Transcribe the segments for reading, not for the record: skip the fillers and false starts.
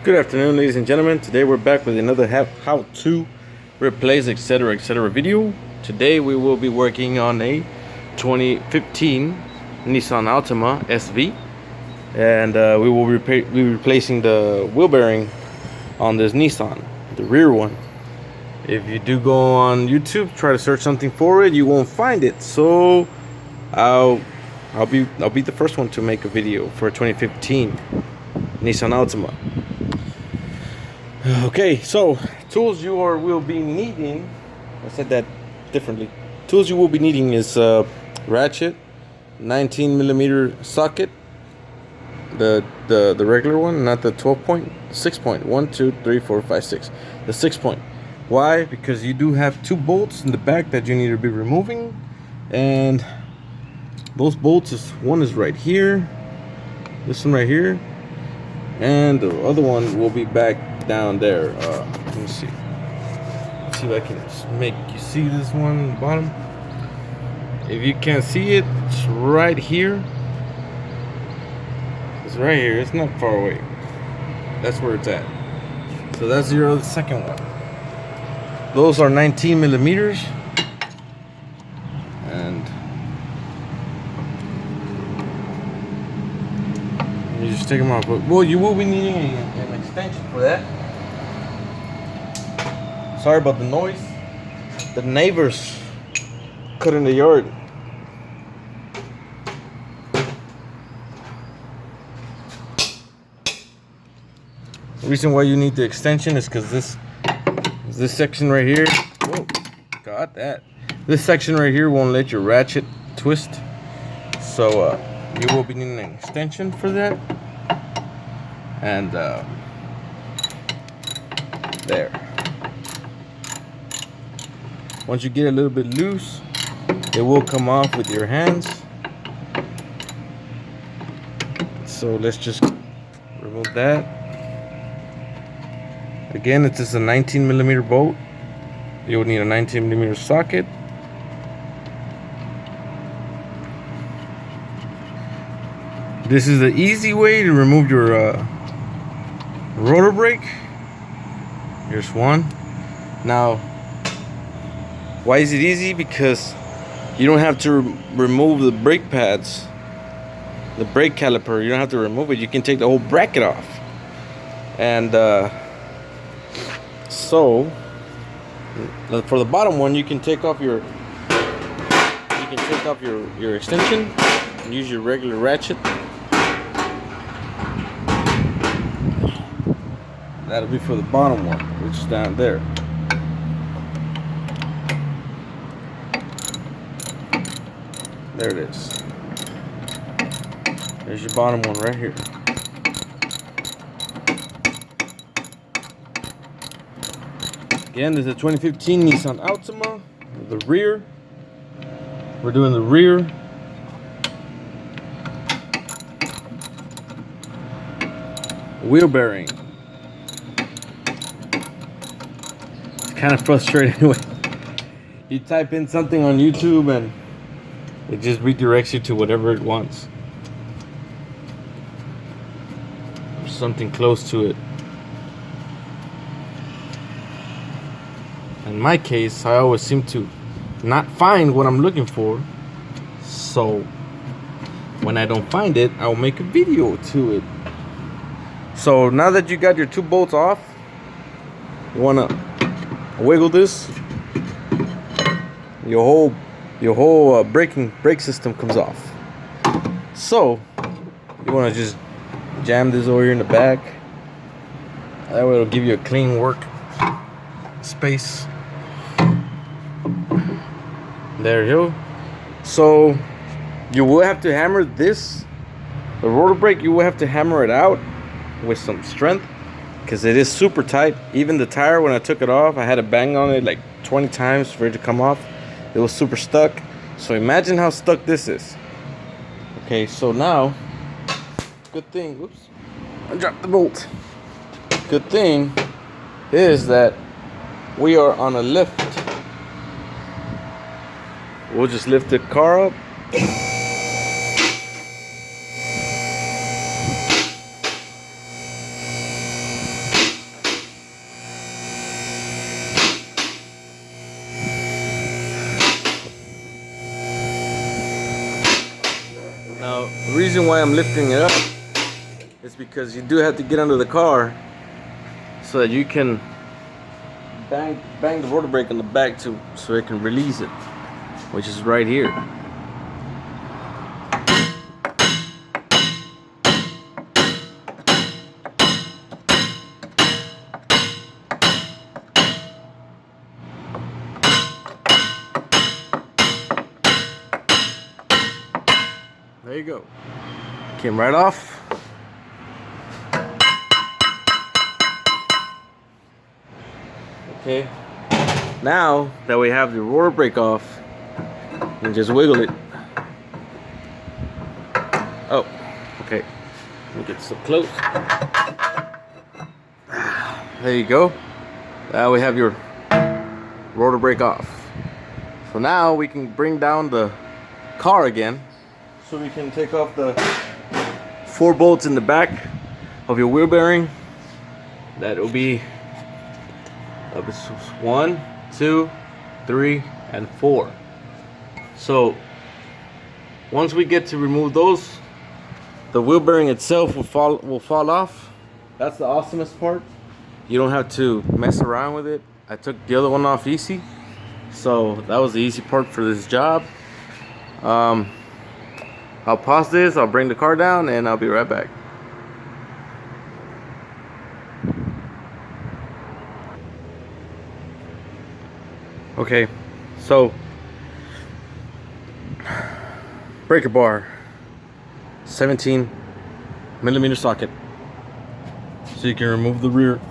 Good afternoon, ladies and gentlemen. Today we're back with another how to replace etc video. Today we will be working on a 2015 Nissan Altima SV, and we will be replacing the wheel bearing on this Nissan, the rear one. If you do go on YouTube, try to search something for it, you won't find it. So I'll be the first one to make a video for 2015 Nissan Altima. Okay, so tools you will be needing. I said that differently. Tools you will be needing is ratchet, 19mm socket, the regular one, not the 12 point, 6 point, 1, 2, 3, 4, 5, 6, the 6 point. Why? Because you do have two bolts in the back that you need to be removing, and those bolts one is right here, this one right here, and the other one will be back down there. Let me see. Let's see if I can make you see this one on the bottom. If you can't see it, it's right here. It's right here. It's not far away. That's where it's at. So that's your second one. Those are 19mm, and you just take them off. But well, you will be needing an extension for that. Sorry about the noise. The neighbors cut in the yard. The reason why you need the extension is because this section right here. Whoa, got that. This section right here won't let your ratchet twist. So you will be needing an extension for that. And there. Once you get a little bit loose, it will come off with your hands. So let's just remove that. Again, it's just a 19mm bolt. You will need a 19mm socket. This is the easy way to remove your rotor brake. Here's one. Now, why is it easy? Because you don't have to remove the brake pads, the brake caliper. You don't have to remove it. You can take the whole bracket off. And so for the bottom one, you can take off your extension and use your regular ratchet. That'll be for the bottom one, which is down there. There it is. There's your bottom one right here. Again, this is a 2015 Nissan Altima. The rear. We're doing the rear. Wheel bearing. It's kind of frustrating when you type in something on YouTube and it just redirects you to whatever it wants. Or something close to it. In my case, I always seem to not find what I'm looking for. So when I don't find it, I'll make a video to it. So now that you got your two bolts off, you wanna wiggle this. Your whole brake system comes off. So you want to just jam this over here in the back. That way it'll give you a clean work space. There you go. So you will have to hammer this, the rotor brake. You will have to hammer it out with some strength because it is super tight. Even the tire, when I took it off, I had to bang on it like 20 times for it to come off. It was super stuck. So imagine how stuck this is. Okay, so now, good thing, whoops, I dropped the bolt. Good thing is that we are on a lift. We'll just lift the car up. reason why I'm lifting it up is because you do have to get under the car so that you can bang the rotor brake on the back so it can release it, which is right here. There you go. Came right off. Okay. Now that we have the rotor brake off, you can just wiggle it. Oh, okay. Let me get so close. There you go. Now we have your rotor brake off. So now we can bring down the car again. So we can take off the 4 bolts in the back of your wheel bearing. That will be 1, 2, 3, and 4. So once we get to remove those, the wheel bearing itself will fall off. That's the awesomest part. You don't have to mess around with it. I took the other one off easy, so that was the easy part for this job. I'll pause this, I'll bring the car down, and I'll be right back. Okay, so breaker bar, 17mm socket. So you can remove the rear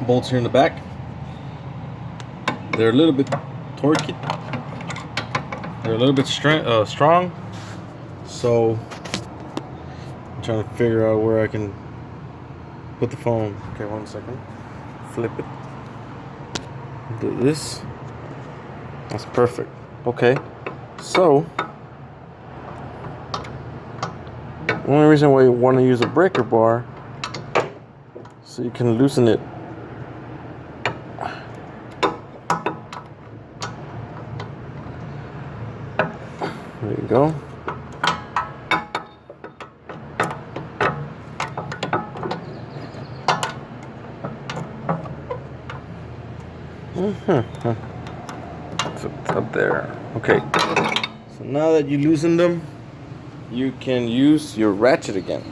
bolts here in the back. They're a little bit torquey. They're a little bit strong. So I'm trying to figure out where I can put the phone. Okay, 1 second. Flip it. Do this. That's perfect. Okay, so the only reason why you want to use a breaker bar so you can loosen it. There you go. So it's up there. Okay. So now that you loosen them, you can use your ratchet again.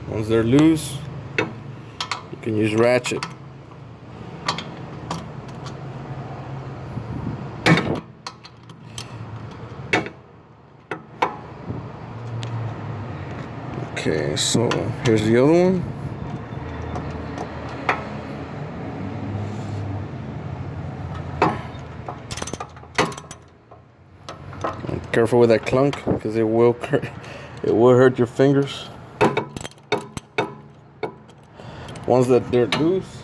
Once they're loose, you can use ratchet. Okay, so here's the other one. Careful with that clunk, because it will hurt your fingers. Once that they're loose,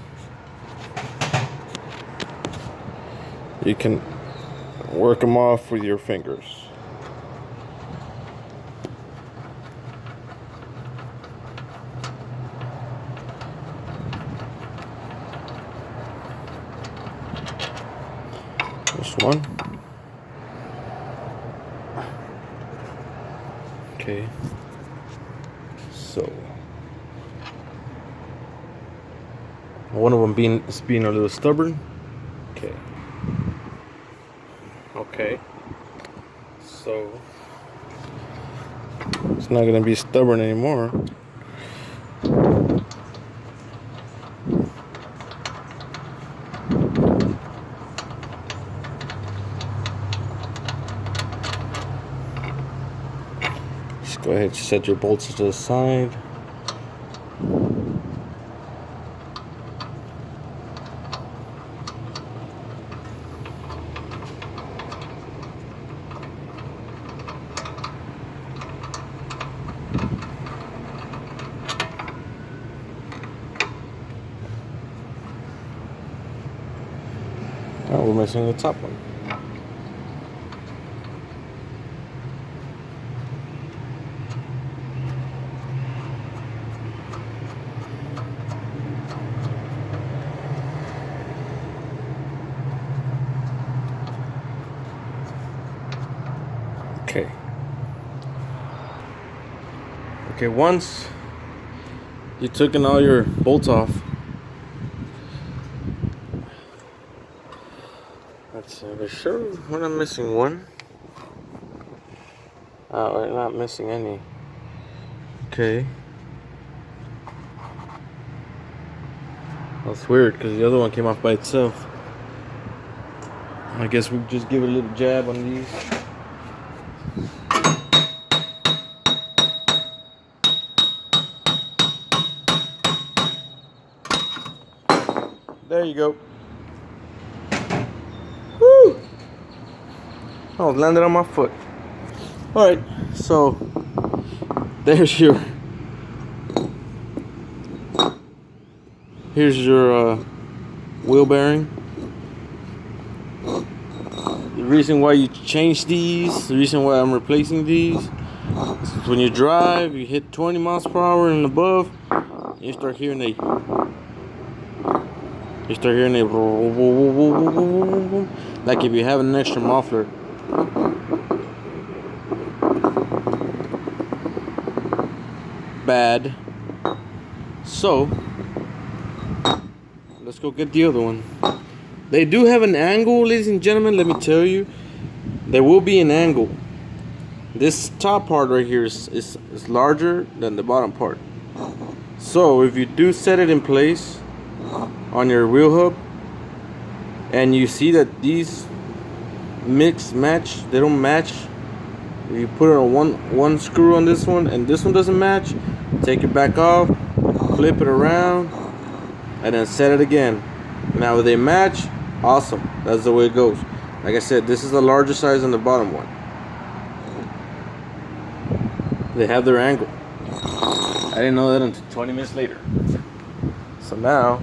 you can work them off with your fingers. This one. Okay. So one of them being a little stubborn. Okay. Okay. So it's not gonna be stubborn anymore. Go ahead and set your bolts to the side. Oh, we're missing the top one. Okay, once you took in all your bolts off, let's see, we're sure we're not missing one. We're not missing any. Okay. That's weird because the other one came off by itself. I guess we'll just give it a little jab on these. There you go. Woo! Oh, it landed on my foot. Alright, so there's your wheel bearing. The reason why you change these, the reason why I'm replacing these, is when you drive, you hit 20 miles per hour and above, you start hearing a like if you have an extra muffler. Bad. So let's go get the other one. They do have an angle, ladies and gentlemen. Let me tell you, there will be an angle. This top part right here is larger than the bottom part. So if you do set it in place on your wheel hub and you see that these match, they don't match. If you put it on one screw on this one and this one doesn't match, take it back off, flip it around, and then set it again. Now if they match, awesome. That's the way it goes. Like I said, this is the larger size than the bottom one. They have their angle. I didn't know that until 20 minutes later. So now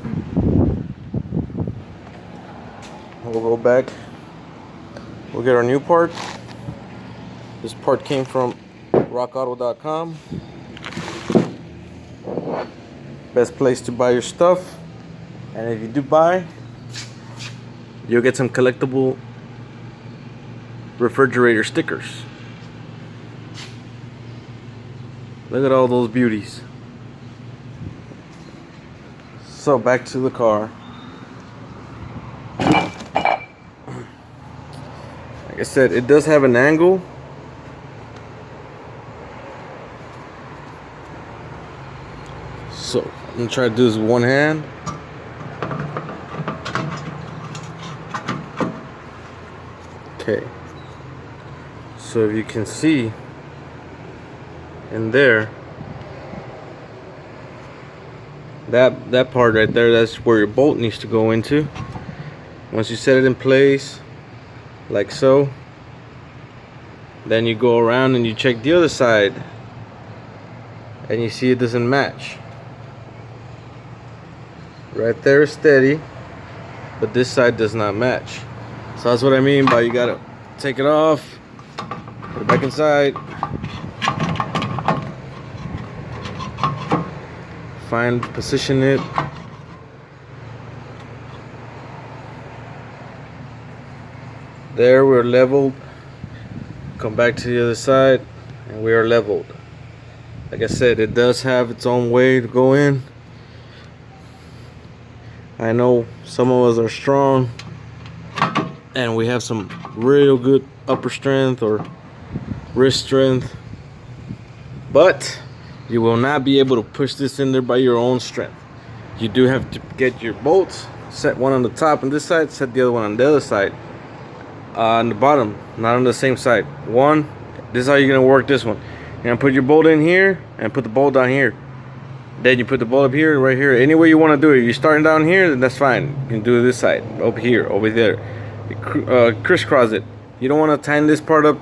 we'll go back. We'll get our new part. This part came from rockauto.com. Best place to buy your stuff. And if you do buy, you'll get some collectible refrigerator stickers. Look at all those beauties. So back to the car. Like I said, it does have an angle. So I'm gonna try to do this with one hand. Okay. So if you can see in there, that part right there, that's where your bolt needs to go into. Once you set it in place like so, then you go around and you check the other side and you see it doesn't match. Right there is steady, but this side does not match. So that's what I mean by you gotta take it off, put it back inside, position it. There, we're leveled. Come back to the other side and we are leveled. Like I said, it does have its own way to go in. I know some of us are strong and we have some real good upper strength or wrist strength, but you will not be able to push this in there by your own strength. You do have to get your bolts, set one on the top on this side, set the other one on the other side, on the bottom, not on the same side. One, this is how you're gonna work this one. You're gonna put your bolt in here and put the bolt down here. Then you put the bolt up here, right here. Any way you want to do it. You're starting down here, then that's fine. You can do it this side, over here, over there. You crisscross it. You don't want to tighten this part up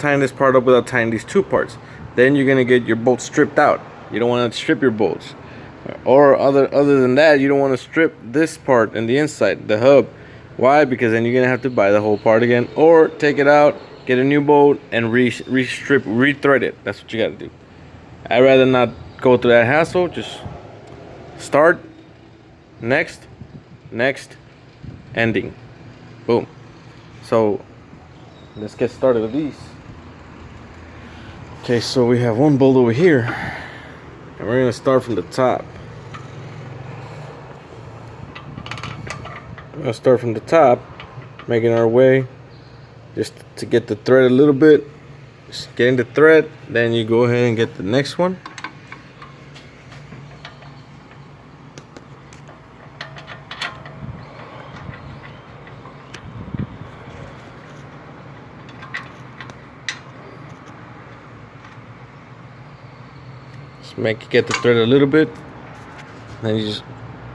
without tightening these two parts. Then you're gonna get your bolts stripped out. You don't want to strip your bolts. Or other than that, you don't want to strip this part and the inside, the hub. Why? Because then you're gonna have to buy the whole part again, or take it out, get a new bolt, and rethread it. That's what you gotta do. I'd rather not go through that hassle. Just start, next, ending. Boom. So let's get started with these. Okay, so we have one bolt over here. And we're gonna start from the top. We're gonna start from the top, making our way just to get the thread a little bit. Just getting the thread, then you go ahead and get the next one. Just get the thread a little bit, then you just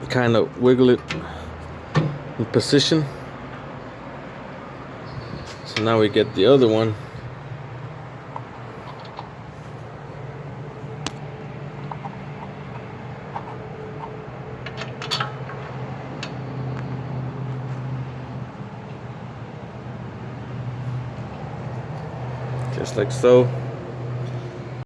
kind of wiggle it in position. So now we get the other one. Just like so.